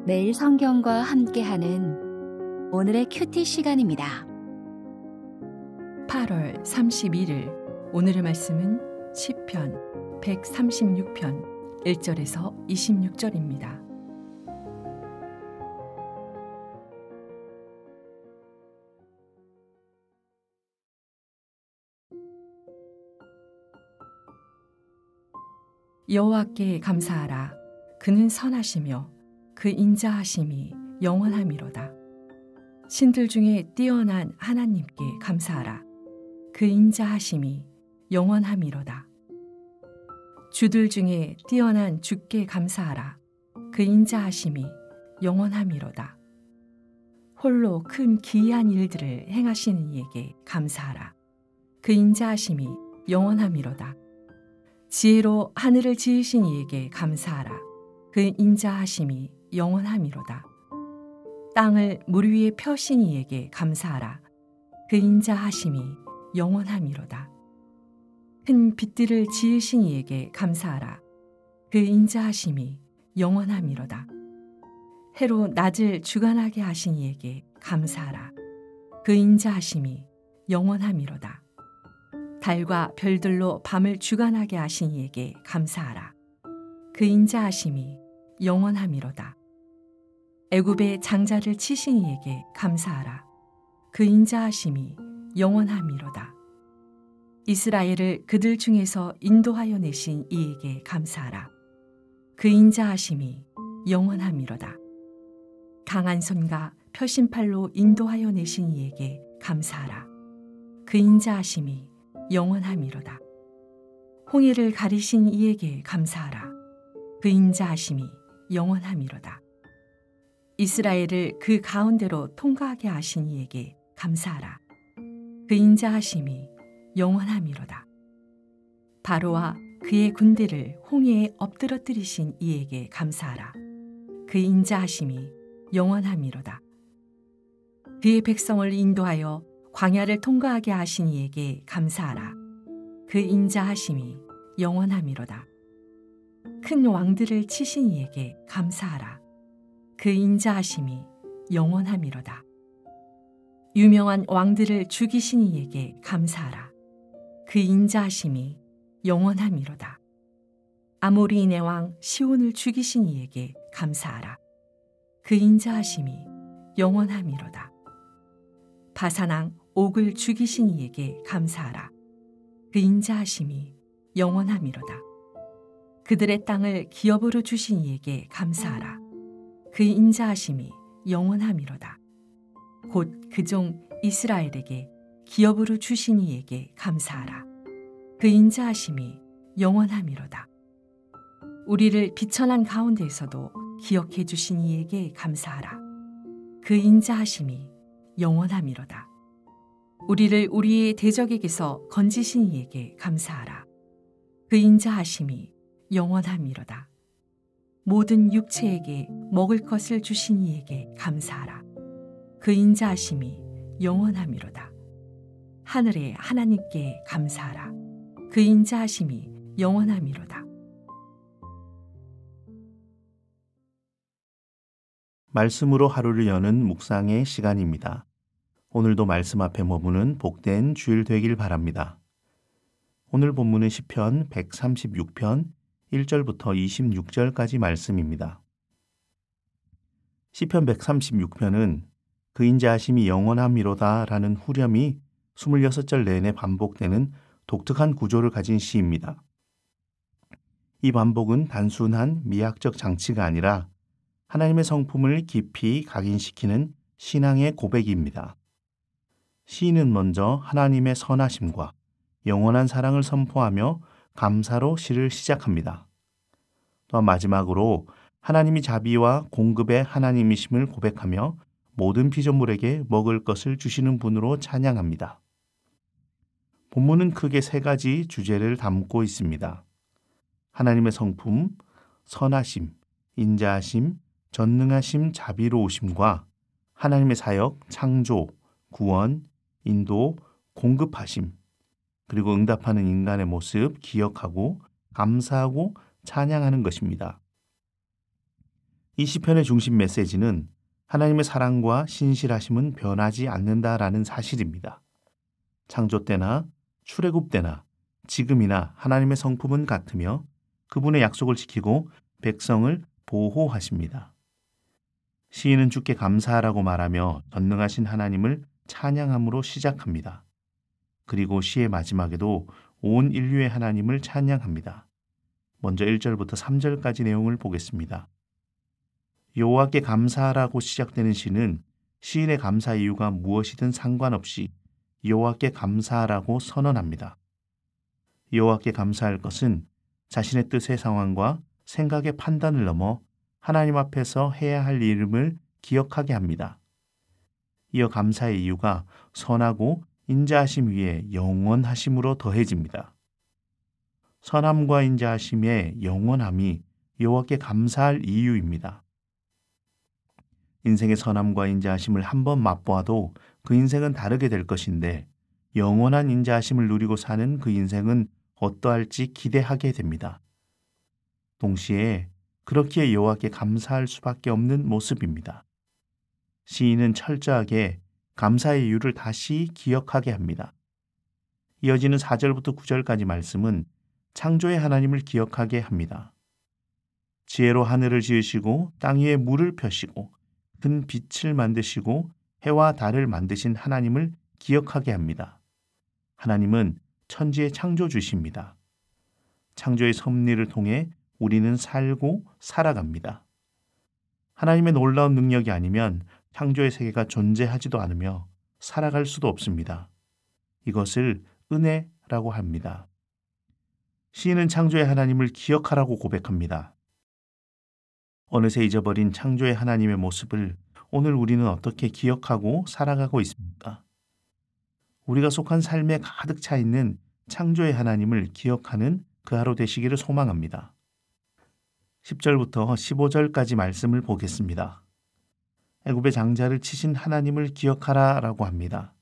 매일 성경과 함께하는 오늘의 큐티 시간입니다. 8월 31일 오늘의 말씀은 시편 136편 1절에서 26절입니다. 여호와께 감사하라. 그는 선하시며 그 인자하심이 영원함이로다. 신들 중에 뛰어난 하나님께 감사하라. 그 인자하심이 영원함이로다. 주들 중에 뛰어난 주께 감사하라. 그 인자하심이 영원함이로다. 홀로 큰 기이한 일들을 행하시는 이에게 감사하라. 그 인자하심이 영원함이로다. 지혜로 하늘을 지으신 이에게 감사하라. 그 인자하심이 영원함이로다. 땅을 물 위에 펴신 이에게 감사하라. 그 인자하심이 영원함이로다. 큰 빛들을 지으신 이에게 감사하라. 그 인자하심이 영원함이로다. 해로 낮을 주관하게 하신 이에게 감사하라. 그 인자하심이 영원함이로다. 달과 별들로 밤을 주관하게 하신 이에게 감사하라. 그 인자하심이 영원함이로다. 애굽의 장자를 치신 이에게 감사하라. 그 인자하심이 영원함이로다. 이스라엘을 그들 중에서 인도하여 내신 이에게 감사하라. 그 인자하심이 영원함이로다. 강한 손과 펴신 팔로 인도하여 내신 이에게 감사하라. 그 인자하심이 영원함이로다. 홍해를 가리신 이에게 감사하라. 그 인자하심이 영원함이로다. 이스라엘을 그 가운데로 통과하게 하신 이에게 감사하라. 그 인자하심이 영원함이로다. 바로와 그의 군대를 홍해에 엎드러뜨리신 이에게 감사하라. 그 인자하심이 영원함이로다. 그의 백성을 인도하여 광야를 통과하게 하신 이에게 감사하라. 그 인자하심이 영원함이로다. 큰 왕들을 치신 이에게 감사하라. 그 인자하심이 영원함이로다. 유명한 왕들을 죽이신 이에게 감사하라. 그 인자하심이 영원함이로다. 아모리인의 왕 시온을 죽이신 이에게 감사하라. 그 인자하심이 영원함이로다. 바산왕 옥을 죽이신 이에게 감사하라. 그 인자하심이 영원함이로다. 그들의 땅을 기업으로 주신 이에게 감사하라. 그 인자하심이 영원함이로다. 곧 그 종 이스라엘에게 기업으로 주신 이에게 감사하라. 그 인자하심이 영원함이로다. 우리를 비천한 가운데에서도 기억해 주신 이에게 감사하라. 그 인자하심이 영원함이로다. 우리를 우리의 대적에게서 건지신 이에게 감사하라. 그 인자하심이 영원함이로다. 모든 육체에게 먹을 것을 주신 이에게 감사하라. 그 인자하심이 영원함이로다. 하늘의 하나님께 감사하라. 그 인자하심이 영원함이로다. 말씀으로 하루를 여는 묵상의 시간입니다. 오늘도 말씀 앞에 머무는 복된 주일 되길 바랍니다. 오늘 본문은 시편 136편 1절부터 26절까지 말씀입니다. 시편 136편은 그 인자하심이 영원함이로다 라는 후렴이 26절 내내 반복되는 독특한 구조를 가진 시입니다. 이 반복은 단순한 미학적 장치가 아니라 하나님의 성품을 깊이 각인시키는 신앙의 고백입니다. 시인은 먼저 하나님의 선하심과 영원한 사랑을 선포하며 감사로 시를 시작합니다. 또 마지막으로 하나님이 자비와 공급의 하나님이심을 고백하며 모든 피조물에게 먹을 것을 주시는 분으로 찬양합니다. 본문은 크게 세 가지 주제를 담고 있습니다. 하나님의 성품, 선하심, 인자하심, 전능하심, 자비로우심과 하나님의 사역, 창조, 구원, 인도, 공급하심, 그리고 응답하는 인간의 모습 기억하고 감사하고 찬양하는 것입니다. 이 시편의 중심 메시지는 하나님의 사랑과 신실하심은 변하지 않는다라는 사실입니다. 창조 때나 출애굽 때나 지금이나 하나님의 성품은 같으며 그분의 약속을 지키고 백성을 보호하십니다. 시인은 주께 감사하라고 말하며 전능하신 하나님을 찬양함으로 시작합니다. 그리고 시의 마지막에도 온 인류의 하나님을 찬양합니다. 먼저 1절부터 3절까지 내용을 보겠습니다. 여호와께 감사하라고 시작되는 시는 시인의 감사 이유가 무엇이든 상관없이 여호와께 감사하라고 선언합니다. 여호와께 감사할 것은 자신의 뜻의 상황과 생각의 판단을 넘어 하나님 앞에서 해야 할 일임을 기억하게 합니다. 이어 감사의 이유가 선하고 인자하심 위에 영원하심으로 더해집니다. 선함과 인자하심의 영원함이 여호와께 감사할 이유입니다. 인생의 선함과 인자하심을 한번 맛보아도 그 인생은 다르게 될 것인데 영원한 인자하심을 누리고 사는 그 인생은 어떠할지 기대하게 됩니다. 동시에 그렇기에 여호와께 감사할 수밖에 없는 모습입니다. 시인은 철저하게 감사의 이유를 다시 기억하게 합니다. 이어지는 4절부터 9절까지 말씀은 창조의 하나님을 기억하게 합니다. 지혜로 하늘을 지으시고 땅 위에 물을 펴시고 큰 빛을 만드시고 해와 달을 만드신 하나님을 기억하게 합니다. 하나님은 천지의 창조주십니다. 창조의 섭리를 통해 우리는 살고 살아갑니다. 하나님의 놀라운 능력이 아니면 창조의 세계가 존재하지도 않으며 살아갈 수도 없습니다. 이것을 은혜라고 합니다. 시인은 창조의 하나님을 기억하라고 고백합니다. 어느새 잊어버린 창조의 하나님의 모습을 오늘 우리는 어떻게 기억하고 살아가고 있습니까? 우리가 속한 삶에 가득 차 있는 창조의 하나님을 기억하는 그 하루 되시기를 소망합니다. 10절부터 15절까지 말씀을 보겠습니다. 애굽의 장자를 치신 하나님을 기억하라 라고 합니다.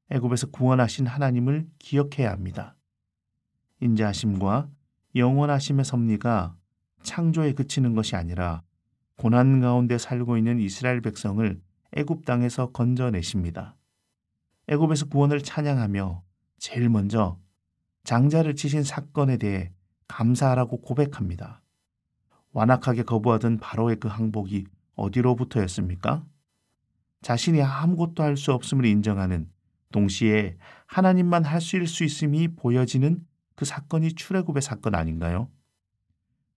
애굽에서 구원하신 하나님을 기억해야 합니다. 인자하심과 영원하심의 섭리가 창조에 그치는 것이 아니라 고난 가운데 살고 있는 이스라엘 백성을 애굽 땅에서 건져내십니다. 애굽에서 구원을 찬양하며 제일 먼저 장자를 치신 사건에 대해 감사하라고 고백합니다. 완악하게 거부하던 바로의 그 항복이 어디로부터였습니까? 자신이 아무것도 할 수 없음을 인정하는 동시에 하나님만 할 수 있음이 보여지는 그 사건이 출애굽의 사건 아닌가요?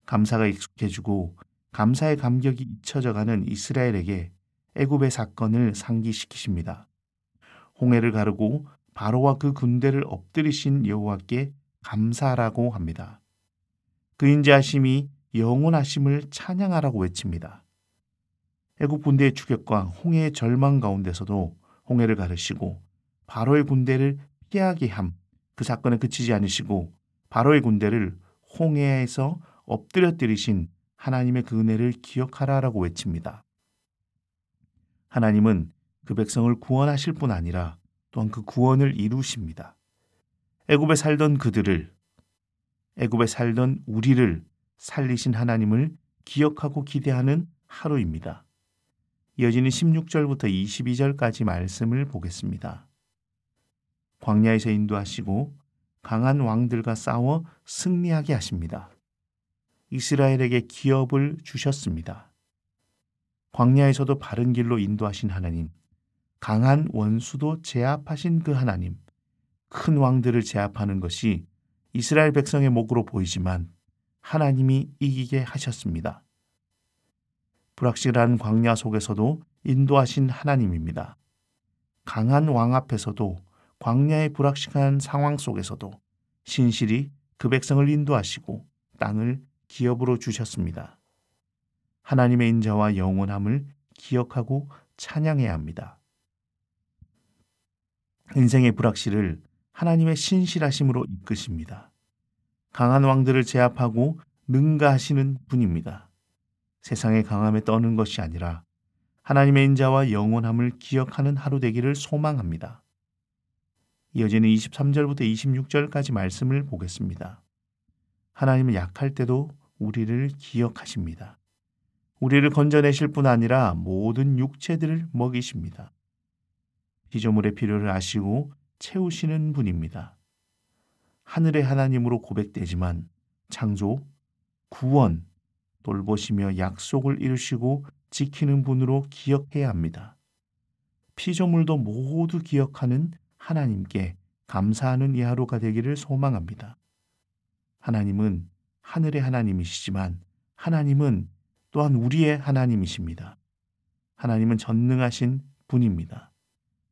감사가 익숙해지고 감사의 감격이 잊혀져가는 이스라엘에게 애굽의 사건을 상기시키십니다. 홍해를 가르고 바로와 그 군대를 엎드리신 여호와께 감사하라고 합니다. 그 인자하심이 영원하심을 찬양하라고 외칩니다. 애굽 군대의 추격과 홍해의 절망 가운데서도 홍해를 가르시고 바로의 군대를 피하게 함, 그 사건에 그치지 않으시고 바로의 군대를 홍해에서 엎드려뜨리신 하나님의 그 은혜를 기억하라라고 외칩니다. 하나님은 그 백성을 구원하실 뿐 아니라 또한 그 구원을 이루십니다. 애굽에 살던 그들을, 애굽에 살던 우리를 살리신 하나님을 기억하고 기대하는 하루입니다. 이어지는 16절부터 22절까지 말씀을 보겠습니다. 광야에서 인도하시고 강한 왕들과 싸워 승리하게 하십니다. 이스라엘에게 기업을 주셨습니다. 광야에서도 바른 길로 인도하신 하나님, 강한 원수도 제압하신 그 하나님, 큰 왕들을 제압하는 것이 이스라엘 백성의 목으로 보이지만 하나님이 이기게 하셨습니다. 불확실한 광야 속에서도 인도하신 하나님입니다. 강한 왕 앞에서도 광야의 불확실한 상황 속에서도 신실히 그 백성을 인도하시고 땅을 기업으로 주셨습니다. 하나님의 인자와 영원함을 기억하고 찬양해야 합니다. 인생의 불확실을 하나님의 신실하심으로 이끄십니다. 강한 왕들을 제압하고 능가하시는 분입니다. 세상의 강함에 떠는 것이 아니라 하나님의 인자와 영원함을 기억하는 하루 되기를 소망합니다. 이어지는 23절부터 26절까지 말씀을 보겠습니다. 하나님은 약할 때도 우리를 기억하십니다. 우리를 건져내실 뿐 아니라 모든 육체들을 먹이십니다. 피조물의 필요를 아시고 채우시는 분입니다. 하늘의 하나님으로 고백되지만 창조, 구원, 돌보시며 약속을 이루시고 지키는 분으로 기억해야 합니다. 피조물도 모두 기억하는 하나님께 감사하는 이 하루가 되기를 소망합니다. 하나님은 하늘의 하나님이시지만 하나님은 또한 우리의 하나님이십니다. 하나님은 전능하신 분입니다.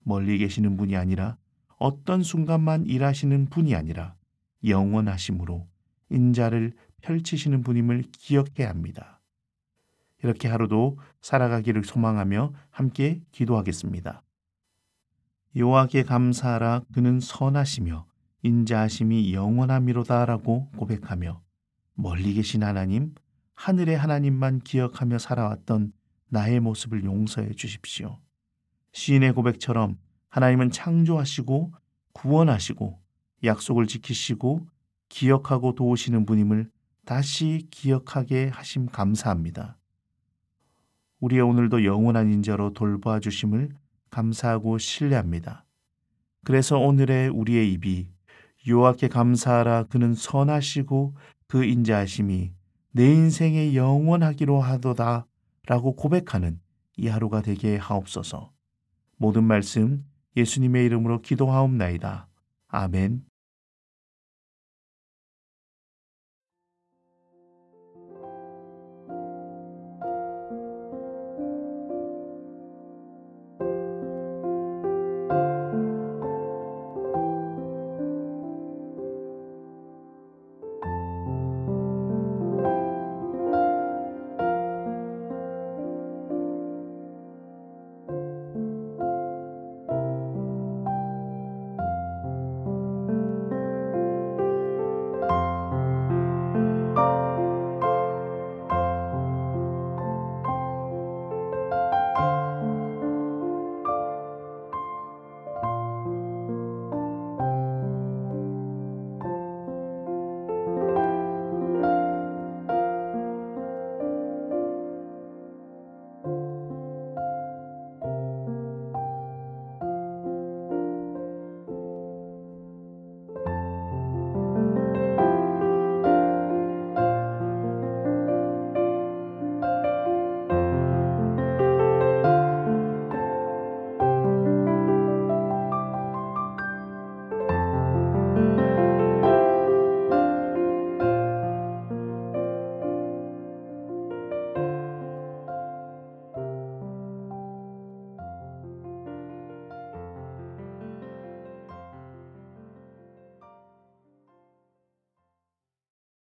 멀리 계시는 분이 아니라 어떤 순간만 일하시는 분이 아니라 영원하심으로 인자를 펼치시는 분임을 기억해야 합니다. 이렇게 하루도 살아가기를 소망하며 함께 기도하겠습니다. 여호와께 감사하라. 그는 선하시며 인자하심이 영원함이로다라고 고백하며 멀리 계신 하나님, 하늘의 하나님만 기억하며 살아왔던 나의 모습을 용서해 주십시오. 시인의 고백처럼 하나님은 창조하시고 구원하시고 약속을 지키시고 기억하고 도우시는 분임을 다시 기억하게 하심 감사합니다. 우리의 오늘도 영원한 인자로 돌봐 주심을 감사하고 신뢰합니다. 그래서 오늘의 우리의 입이 여호와께 감사하라. 그는 선하시고 그 인자하심이 내 인생에 영원하기로 하도다 라고 고백하는 이 하루가 되게 하옵소서. 모든 말씀 예수님의 이름으로 기도하옵나이다. 아멘.